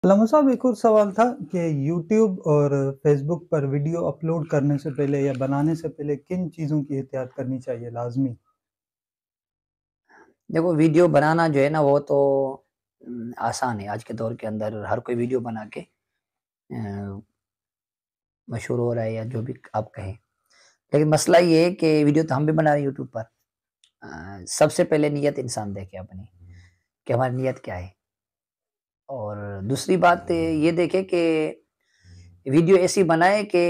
अल्लामा साहब, एक और सवाल था कि यूट्यूब और फ़ेसबुक पर वीडियो अपलोड करने से पहले या बनाने से पहले किन चीज़ों की एहतियात करनी चाहिए लाज़मी? देखो वीडियो बनाना जो है ना वो तो आसान है। आज के दौर के अंदर हर कोई वीडियो बना के मशहूर हो रहा है या जो भी आप कहें। लेकिन मसला ये है कि वीडियो तो हम भी बना रहे हैं यूट्यूब पर। सबसे पहले नियत इंसान देखे अपनी कि हमारी नियत क्या है। और दूसरी बात ये देखे कि वीडियो ऐसी बनाए कि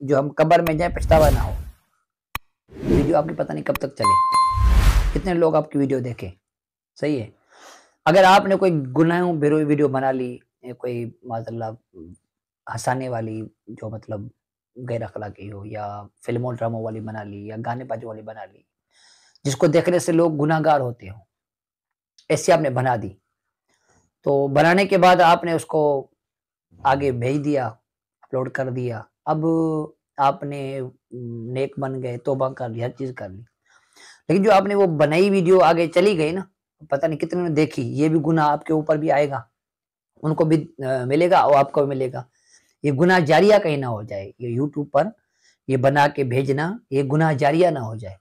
जो हम कब्र में जाएँ पछतावा ना हो। वीडियो आपकी पता नहीं कब तक चले, कितने लोग आपकी वीडियो देखें, सही है? अगर आपने कोई गुनाहों भरी वीडियो बना ली, कोई माज़अल्लाह हँसाने वाली जो मतलब गैर अख़लाक़ी हो या फ़िल्मों ड्रामों वाली बना ली या गाने बाजों वाली बना ली, जिसको देखने से लोग गुनहगार होते हों, ऐसी आपने बना दी। तो बनाने के बाद आपने उसको आगे भेज दिया, अपलोड कर दिया। अब आपने नेक बन गए, तौबा कर ली, हर चीज़ कर ली। लेकिन जो आपने वो बनाई वीडियो आगे चली गई ना, पता नहीं कितने ने देखी, ये भी गुनाह आपके ऊपर भी आएगा। उनको भी मिलेगा और आपको भी मिलेगा। ये गुनाह जारिया कहीं ना हो जाए। ये यूट्यूब पर ये बना के भेजना, ये गुनाह जारिया ना हो जाए।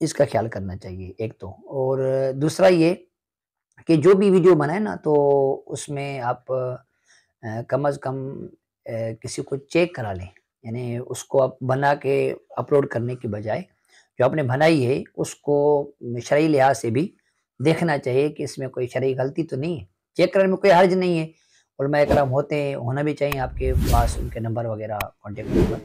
इसका ख़्याल करना चाहिए एक तो। और दूसरा ये कि जो भी वीडियो बनाए ना तो उसमें आप कम से कम किसी को चेक करा लें। यानी उसको आप बना के अपलोड करने की बजाय जो आपने बनाई है उसको शरई लिहाज से भी देखना चाहिए कि इसमें कोई शरई गलती तो नहीं है। चेक करने में कोई हर्ज नहीं है। उलमा इकराम होते हैं, होना भी चाहिए आपके पास उनके नंबर वगैरह, कॉन्टैक्ट नंबर।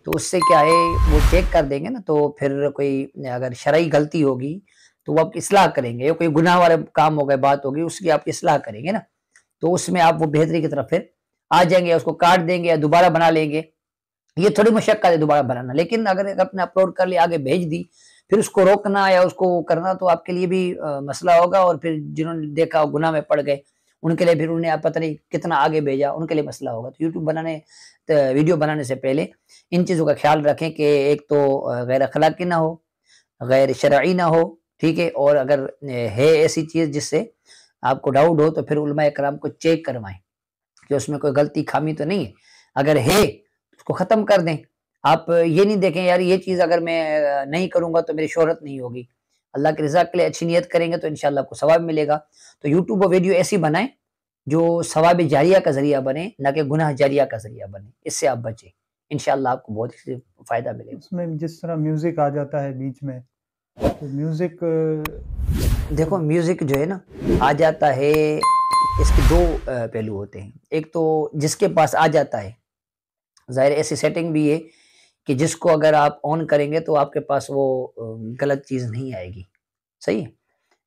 तो उससे क्या है वो चेक कर देंगे ना, तो फिर कोई अगर शरई गलती होगी तो वो आपकी इस्लाह करेंगे। या कोई गुनाह वाले काम हो गए, बात होगी, उसकी आपकी इस्लाह करेंगे ना, तो उसमें आप वो बेहतरी की तरफ फिर आ जाएँगे या उसको काट देंगे या दोबारा बना लेंगे। ये थोड़ी मशक्कत है दोबारा बनाना। लेकिन अगर एक आपने अपलोड कर लिया, आगे भेज दी, फिर उसको रोकना या उसको करना तो आपके लिए भी मसला होगा। और फिर जिन्होंने देखा गुनाह में पड़ गए, उनके लिए फिर उन्हें आप पता नहीं कितना आगे भेजा, उनके लिए मसला होगा। तो यूट्यूब बनाने वीडियो बनाने से पहले इन चीज़ों का ख़्याल रखें कि एक तो गैर अख़लाक़ी ना हो, गैर शरई ना हो, ठीक है? और अगर है ऐसी चीज़ जिससे आपको डाउट हो तो फिर उलमा इकराम को चेक करवाएँ कि उसमें कोई गलती खामी तो नहीं है। अगर है तो उसको ख़त्म कर दें। आप ये नहीं देखें यार ये चीज़ अगर मैं नहीं करूँगा तो मेरी शोहरत नहीं होगी। अल्लाह के रिज़ा के लिए अच्छी नियत करेंगे तो इंशाअल्लाह आपको सवाब मिलेगा। तो यूट्यूब पर वीडियो ऐसी बनाएँ जो सवाब जारिया का ज़रिया बने, ना कि गुनाह जारिया का ज़रिया बने। इससे आप बचें। इंशाअल्लाह आपको बहुत ही फ़ायदा मिलेगा। उसमें जिस तरह म्यूज़िक आ जाता है बीच में, तो म्यूज़िक देखो जब म्यूज़िक जो है ना आ जाता है, इसके 2 पहलू होते हैं। एक तो जिसके पास आ जाता है, ज़ाहिर है ऐसी सेटिंग भी है कि जिसको अगर आप ऑन करेंगे तो आपके पास वो गलत चीज़ नहीं आएगी, सही है?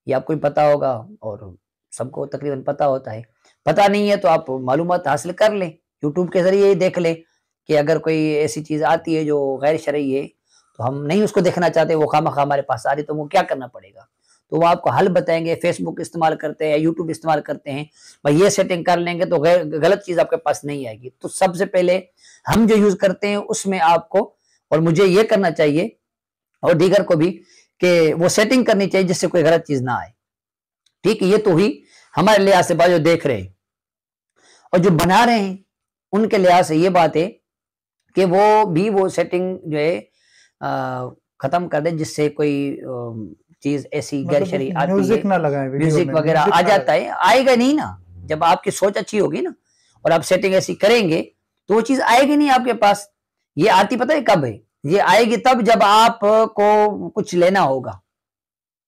ये आपको भी पता होगा और सबको तकरीबन पता होता है। पता नहीं है तो आप मालूमात हासिल कर लें, यूट्यूब के ज़रिए ही देख लें कि अगर कोई ऐसी चीज़ आती है जो गैर शरई है, तो हम नहीं उसको देखना चाहते, वो खामख़ा हमारे पास आ रही है तो वो क्या करना पड़ेगा? तो वो आपको हल बताएँगे। फ़ेसबुक इस्तेमाल करते हैं, यूट्यूब इस्तेमाल करते हैं, भाई ये सेटिंग कर लेंगे तो गलत चीज़ आपके पास नहीं आएगी। तो सबसे पहले हम जो यूज़ करते हैं उसमें आपको और मुझे ये करना चाहिए और दीगर को भी कि वो सेटिंग करनी चाहिए जिससे कोई गलत चीज़ ना आए। ठीक है? ये तो हुई हमारे लिहाज से बात जो देख रहे हैं। और जो बना रहे हैं, उनके लिहाज से ये बात है कि वो भी वो सेटिंग जो है ख़त्म कर दें जिससे कोई चीज़ ऐसी गैर मतलब शरई उसमें आती है, म्यूज़िक ना लगाएँ, वीडियो म्यूज़िक में वग़ैरह म्यूज़िक आ ना जाता लगाएँ। है, आएगा नहीं ना। जब आपकी सोच अच्छी होगी ना और आप सेटिंग ऐसी करेंगे, तो वो चीज़ आएगी नहीं आपके पास। ये आती पता है कब है? ये आएगी तब जब आपको कुछ लेना होगा।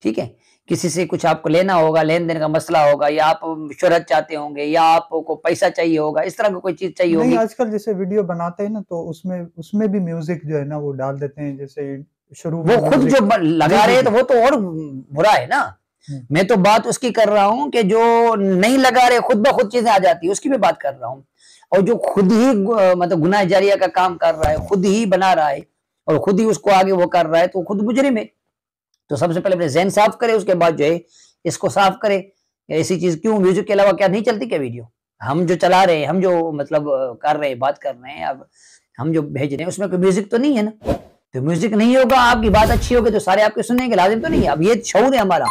ठीक है? किसी से कुछ आपको लेना होगा, लेन-देन का मसला होगा या आप शोहरत चाहते होंगे या आपको पैसा चाहिए होगा, इस तरह की कोई चीज़ चाहिए नहीं, होगी। आजकल जैसे वीडियो बनाते हैं ना, तो उसमें उसमें भी म्यूज़िक जो है ना वो डाल देते हैं, जैसे शुरू में वो खुद जो म्यूज़िक। जी, लगा रहे जी, हैं तो जी। वो तो और बुरा है ना। हुँ। मैं तो बात उसकी कर रहा हूँ कि जो नहीं लगा रहे, खुद ब खुद चीज़ें आ जाती है, उसकी भी बात कर रहा हूँ। और जो खुद ही मतलब गुनाह जारिया का काम कर रहा है, खुद ही बना रहा है और खुद ही उसको आगे वो कर रहा है, तो खुद मुजरिम है। तो सबसे पहले अपने ज़हन साफ करे, उसके बाद जो है इसको साफ करे। ऐसी चीज़ क्यों, म्यूज़िक के अलावा क्या नहीं चलती क्या वीडियो? हम जो चला रहे हैं, हम जो मतलब कर रहे हैं, बात कर रहे हैं, अब हम जो भेज रहे हैं उसमें कोई म्यूज़िक तो नहीं है ना? तो म्यूज़िक नहीं होगा, आपकी बात अच्छी होगी तो सारे आपकी सुनेंगे, लाज़िम तो नहीं है। अब ये शऊर है हमारा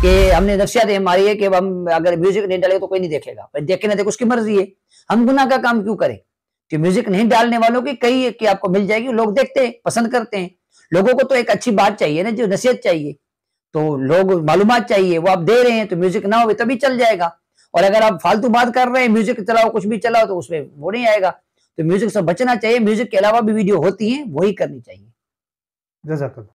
कि हमने नसीहत हमारी है कि हम अगर म्यूजिक नहीं डालेंगे तो कोई नहीं देखेगा, पर देखे ना देखे उसकी मर्जी है, हम गुनाह का काम क्यों करें? कि म्यूजिक नहीं डालने वालों की कई कि आपको मिल जाएगी, लोग देखते हैं, पसंद करते हैं। लोगों को तो एक अच्छी बात चाहिए ना, जो नसीहत चाहिए, तो लोग मालूमात चाहिए, वो आप दे रहे हैं, तो म्यूजिक ना हो तभी चल जाएगा। और अगर आप फालतू बात कर रहे हैं, म्यूजिक चलाओ, कुछ भी चलाओ, तो उसमें वो नहीं आएगा। तो म्यूजिक से बचना चाहिए, म्यूजिक के अलावा भी वीडियो होती हैं, वही करनी चाहिए। जज़ाकल्लाह।